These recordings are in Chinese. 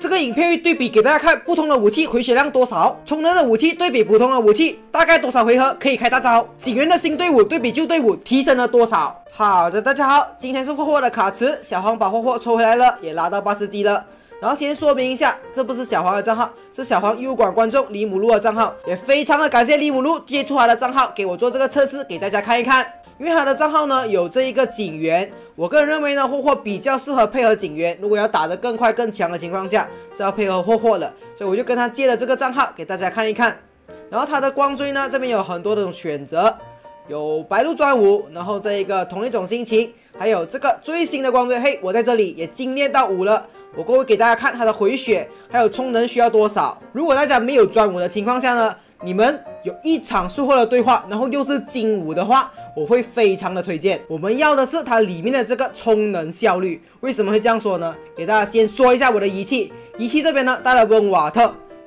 这个影片会对比给大家看不同的武器回血量多少，充能的武器对比普通的武器大概多少回合可以开大招，警员的新队伍对比旧队伍提升了多少。好的，大家好，今天是霍霍的卡池，小黄把霍霍抽回来了，也拉到80级了。然后先说明一下，这不是小黄的账号，是小黄优管观众李母鹿的账号，也非常的感谢李母鹿借出他的账号给我做这个测试，给大家看一看。因为他的账号呢有这一个警员，我个人认为呢霍霍比较适合配合警员，如果要打得更快更强的情况下是要配合霍霍的，所以我就跟他借了这个账号给大家看一看。然后他的光锥呢这边有很多种选择，有白鹿专武，然后这一个同一种心情，还有这个最新的光锥，嘿，我在这里也精炼到5了。我会给大家看它的回血还有充能需要多少。如果大家没有专武的情况下呢，你们有一场术后的对话，然后又是精武的话，我会非常的推荐。我们要的是它里面的这个充能效率。为什么会这样说呢？给大家先说一下我的仪器，仪器这边呢带了温瓦特，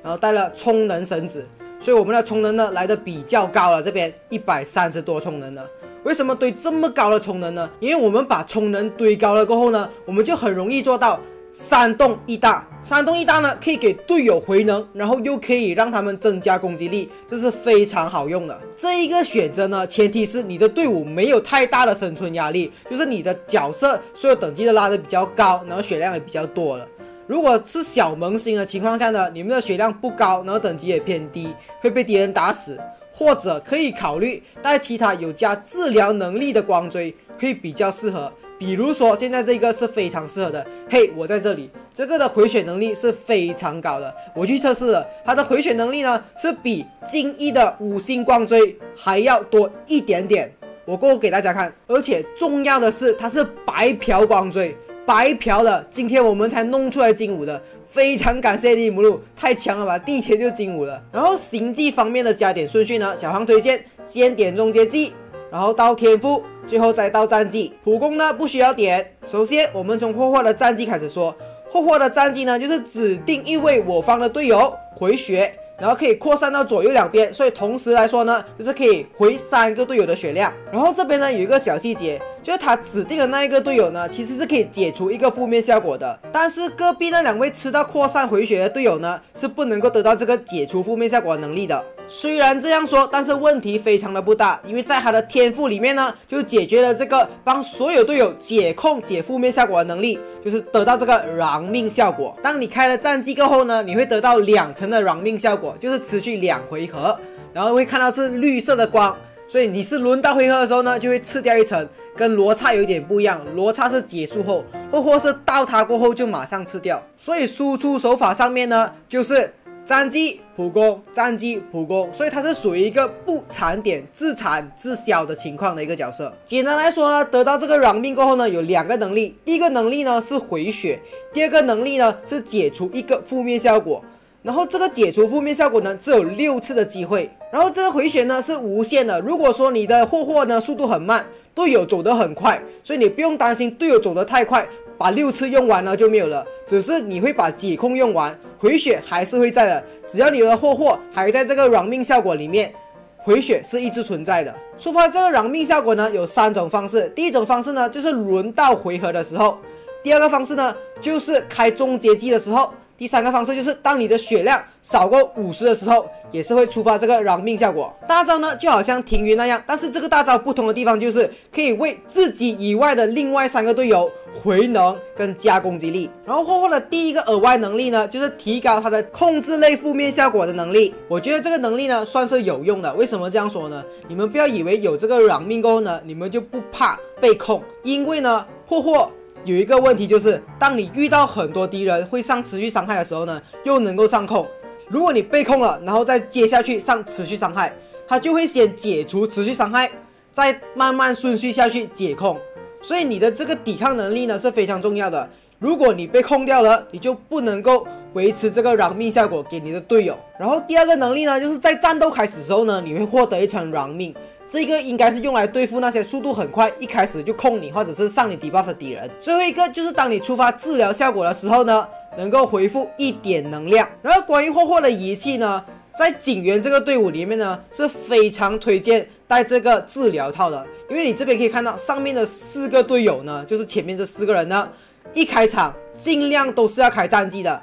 然后带了充能绳子，所以我们的充能呢来的比较高了，这边130多充能呢。为什么堆这么高的充能呢？因为我们把充能堆高了过后呢，我们就很容易做到3动1大。3动1大呢，可以给队友回能，然后又可以让他们增加攻击力，这是非常好用的。这一个选择呢，前提是你的队伍没有太大的生存压力，就是你的角色所有等级都拉得比较高，然后血量也比较多了。如果是小萌新的情况下呢，你们的血量不高，然后等级也偏低，会被敌人打死，或者可以考虑带其他有加治疗能力的光锥，会比较适合。比如说现在这个是非常适合的，嘿，我在这里，这个的回血能力是非常高的，我去测试了，它的回血能力呢是比精益的5星光锥还要多一点点，我过后给大家看。而且重要的是它是白嫖光锥，白嫖的，今天我们才弄出来精武的，非常感谢李母鹿，太强了吧，第一天就精武了。然后行技方面的加点顺序呢，小黄推荐先点终结技，然后到天赋，最后再到战绩。普攻呢不需要点。首先我们从霍霍的战绩开始说，霍霍的战绩呢就是指定一位我方的队友回血，然后可以扩散到左右两边，所以同时来说呢就是可以回3个队友的血量。然后这边呢有一个小细节，就是他指定的那一个队友呢其实是可以解除一个负面效果的，但是隔壁那2位吃到扩散回血的队友呢是不能够得到这个解除负面效果的能力的。虽然这样说，但是问题非常的不大，因为在他的天赋里面呢就解决了这个帮所有队友解控解负面效果的能力，就是得到这个饶命效果。当你开了战绩过后呢，你会得到2层的饶命效果，就是持续2回合，然后会看到是绿色的光，所以你是轮到回合的时候呢就会吃掉1层，跟罗刹有一点不一样，罗刹是结束后，或是到它过后就马上吃掉。所以输出手法上面呢就是战绩普攻，战绩普攻，所以它是属于一个不残点自残自消的情况的一个角色。简单来说呢，得到这个饶命过后呢，有2个能力，第一个能力呢是回血，第二个能力呢是解除一个负面效果。然后这个解除负面效果呢只有6次的机会，然后这个回血呢是无限的。如果说你的霍霍呢速度很慢，队友走得很快，所以你不用担心队友走得太快，把6次用完了就没有了，只是你会把解控用完，回血还是会在的。只要你的霍霍还在这个饶命效果里面，回血是一直存在的。触发这个饶命效果呢有3种方式，第一种方式呢就是轮到回合的时候，第二个方式呢就是开终结技的时候，第3个方式就是当你的血量少过50的时候，也是会触发这个饶命效果。大招呢就好像停云那样，但是这个大招不同的地方就是可以为自己以外的另外3个队友回能跟加攻击力。然后霍霍的第一个额外能力呢就是提高他的控制类负面效果的能力。我觉得这个能力呢算是有用的。为什么这样说呢？你们不要以为有这个饶命过后呢你们就不怕被控，因为呢霍霍有一个问题，就是当你遇到很多敌人会上持续伤害的时候呢又能够上控，如果你被控了然后再接下去上持续伤害，它就会先解除持续伤害，再慢慢顺序下去解控，所以你的这个抵抗能力呢是非常重要的。如果你被控掉了，你就不能够维持这个饶命效果给你的队友。然后第二个能力呢就是在战斗开始的时候呢你会获得1层饶命，这个应该是用来对付那些速度很快一开始就控你或者是上你 debuff 的敌人。最后一个就是当你触发治疗效果的时候呢能够恢复1点能量。然后关于霍霍的仪器呢，在警员这个队伍里面呢是非常推荐带这个治疗套的，因为你这边可以看到上面的4个队友呢，就是前面这4个人呢，一开场尽量都是要开战绩的，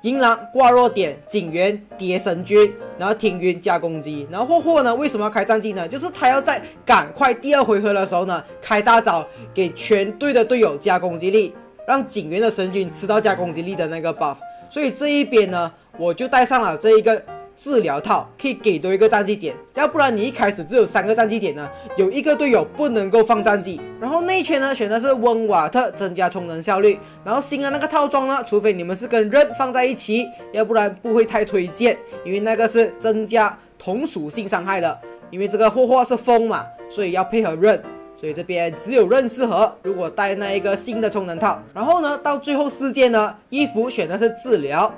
银狼挂弱点，警员叠神君，然后听云加攻击。然后霍霍呢为什么要开战绩呢？就是他要在赶快第2回合的时候呢开大招，给全队的队友加攻击力，让警员的神君吃到加攻击力的那个 buff。所以这一边呢，我就带上了这一个治疗套，可以给多一个战绩点，要不然你一开始只有3个战绩点呢，有一个队友不能够放战绩。然后内圈呢选的是温瓦特，增加充能效率。然后新的那个套装呢，除非你们是跟刃放在一起，要不然不会太推荐，因为那个是增加同属性伤害的。因为这个霍霍是风嘛，所以要配合刃，所以这边只有刃适合。如果带那一个新的充能套，然后呢到最后4件呢，衣服选的是治疗，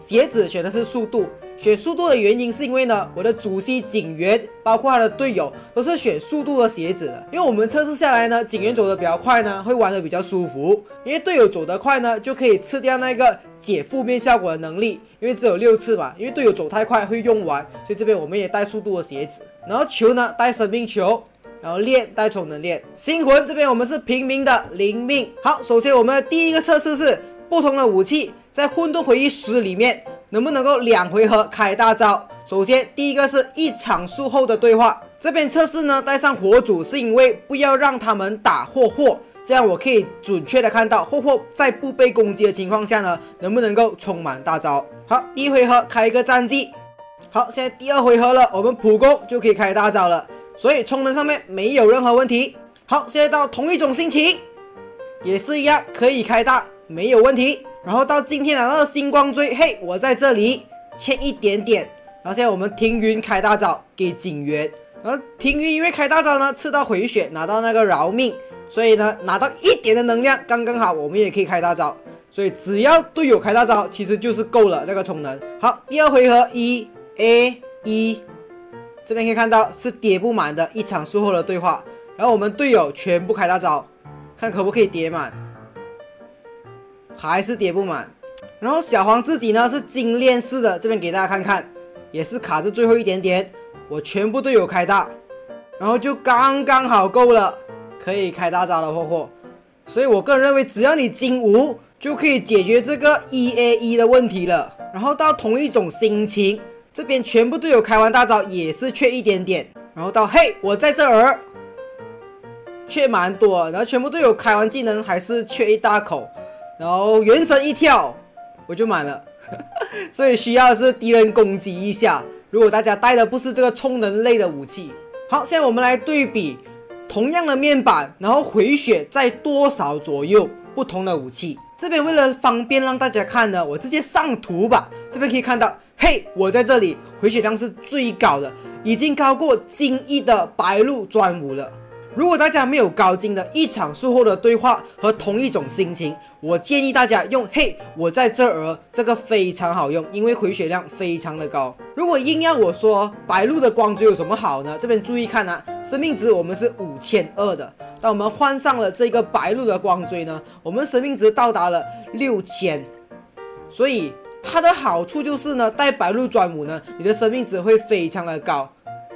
鞋子选的是速度。选速度的原因是因为呢，我的主系警员包括他的队友都是选速度的鞋子的，因为我们测试下来呢，警员走得比较快呢，会玩得比较舒服，因为队友走得快呢，就可以吃掉那个解负面效果的能力，因为只有6次嘛，因为队友走太快会用完，所以这边我们也带速度的鞋子，然后球呢带生命球。然后链带充能链，星魂这边我们是平民的0命。好，首先我们的第一个测试是不同的武器在混沌回忆10里面能不能够2回合开大招。首先第一个是1场术后的对话，这边测试呢带上火主是因为不要让他们打霍霍，这样我可以准确的看到霍霍在不被攻击的情况下呢能不能够充满大招。好，第1回合开一个战绩。好，现在第2回合了，我们普攻就可以开大招了，所以充能上面没有任何问题。好，现在到同一种心情也是一样可以开大，没有问题。然后到今天拿到的星光锥，嘿，我在这里欠一点点。然后现在我们停云开大招给警员，然后停云因为开大招呢吃到回血拿到那个饶命，所以呢拿到1点的能量刚刚好，我们也可以开大招。所以只要队友开大招其实就是够了那个充能。好，第2回合1A1，这边可以看到是叠不满的1场术后的对话，然后我们队友全部开大招，看可不可以叠满，还是叠不满。然后小黄自己呢是精炼式的，这边给大家看看，也是卡着最后一点点，我全部队友开大，然后就刚刚好够了，可以开大招了霍霍。所以我个人认为只要你精5就可以解决这个1A1的问题了。然后到同一种心情，这边全部队友开完大招也是缺一点点，然后到嘿我在这儿缺蛮多，然后全部队友开完技能还是缺一大口，然后元神一跳我就满了所以需要的是敌人攻击一下，如果大家带的不是这个充能类的武器。好，现在我们来对比同样的面板，然后回血在多少左右不同的武器。这边为了方便让大家看呢，我直接上图吧。这边可以看到，嘿，我在这里回血量是最高的，已经高过精益的白鹿专武了。如果大家没有高精的1场术后的对话和同一种心情，我建议大家用嘿我在这儿，这个非常好用，因为回血量非常的高。如果硬要我说白鹿的光锥有什么好呢？这边注意看啊，生命值我们是5200的，当我们换上了这个白鹿的光锥呢，我们生命值到达了6000，所以它的好处就是呢，带白鹿专武呢，你的生命值会非常的高。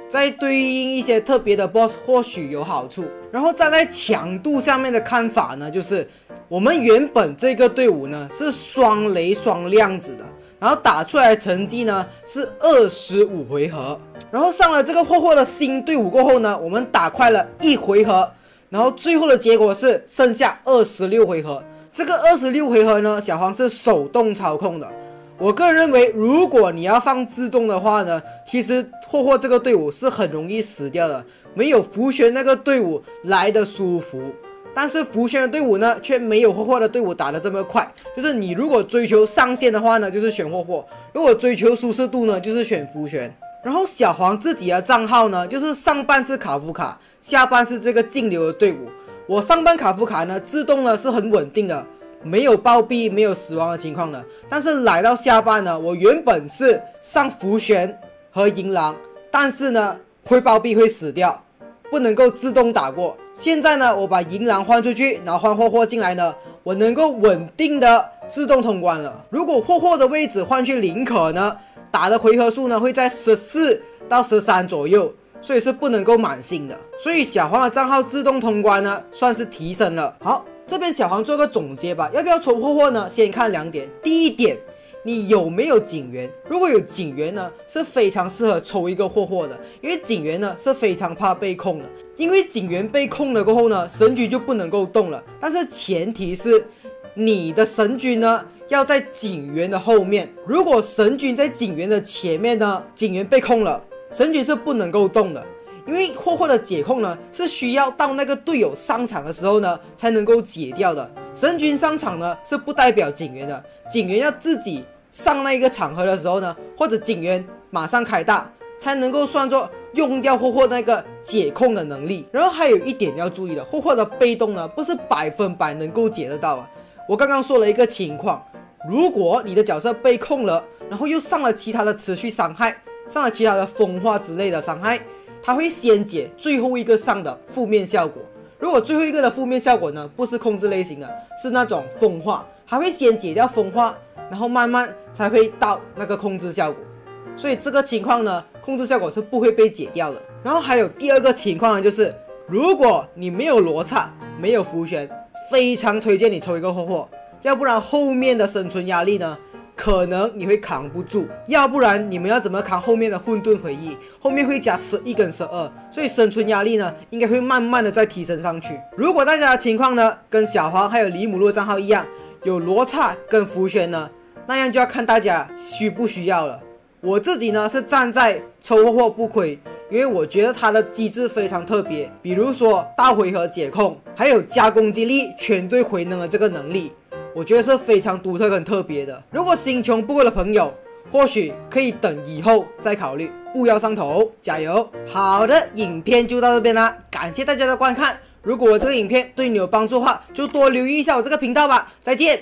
在对应一些特别的 boss 或许有好处。然后站在强度上面的看法呢，就是我们原本这个队伍呢是双雷双量子的，然后打出来的成绩呢是25回合，然后上了这个霍霍的新队伍过后呢，我们打快了1回合，然后最后的结果是剩下26回合。这个26回合呢，小黄是手动操控的。我个人认为，如果你要放自动的话呢，其实霍霍这个队伍是很容易死掉的，没有福玄那个队伍来的舒服。但是福玄的队伍呢，却没有霍霍的队伍打得这么快。就是你如果追求上限的话呢，就是选霍霍；如果追求舒适度呢，就是选福玄。然后小黄自己的账号呢，就是上半是卡夫卡，下半是这个净流的队伍。我上半卡夫卡呢，自动呢是很稳定的。没有暴毙没有死亡的情况的，但是来到下半呢，我原本是上福玄和银狼，但是呢会暴毙会死掉，不能够自动打过。现在呢我把银狼换出去，然后换霍霍进来呢，我能够稳定的自动通关了。如果霍霍的位置换去林可呢，打的回合数呢会在14到13左右，所以是不能够满星的。所以小黄的账号自动通关呢算是提升了。好，这边小黄做个总结吧，要不要抽霍霍呢？先看2点。第一点，你有没有警员。如果有警员呢，是非常适合抽一个霍霍的，因为警员呢是非常怕被控的。因为警员被控了过后呢，神君就不能够动了。但是前提是你的神君呢要在警员的后面。如果神君在警员的前面呢，警员被控了，神君是不能够动的。因为霍霍的解控呢，是需要到那个队友上场的时候呢，才能够解掉的。神君上场呢，是不代表警员的，警员要自己上那一个场合的时候呢，或者警员马上开大，才能够算作用掉霍霍那个解控的能力。然后还有一点要注意的，霍霍的被动呢，不是100%能够解得到啊。我刚刚说了一个情况，如果你的角色被控了，然后又上了其他的持续伤害，上了其他的风化之类的伤害，它会先解最后一个上的负面效果。如果最后一个的负面效果呢，不是控制类型的，是那种风化，它会先解掉风化，然后慢慢才会到那个控制效果。所以这个情况呢，控制效果是不会被解掉的。然后还有第二个情况呢，就是如果你没有罗刹，没有符玄，非常推荐你抽一个霍霍，要不然后面的生存压力呢，可能你会扛不住。要不然你们要怎么扛后面的混沌回忆？后面会加11跟12，所以生存压力呢，应该会慢慢的再提升上去。如果大家的情况呢，跟小黄还有李姆路账号一样，有罗刹跟符玄呢，那样就要看大家需不需要了。我自己呢是站在抽霍霍不亏，因为我觉得它的机制非常特别，比如说大回合解控，还有加攻击力全队回能的这个能力，我觉得是非常独特跟特别的。如果心穷不过的朋友，或许可以等以后再考虑，不要上头，加油！好的，影片就到这边啦，感谢大家的观看。如果我这个影片对你有帮助的话，就多留意一下我这个频道吧。再见。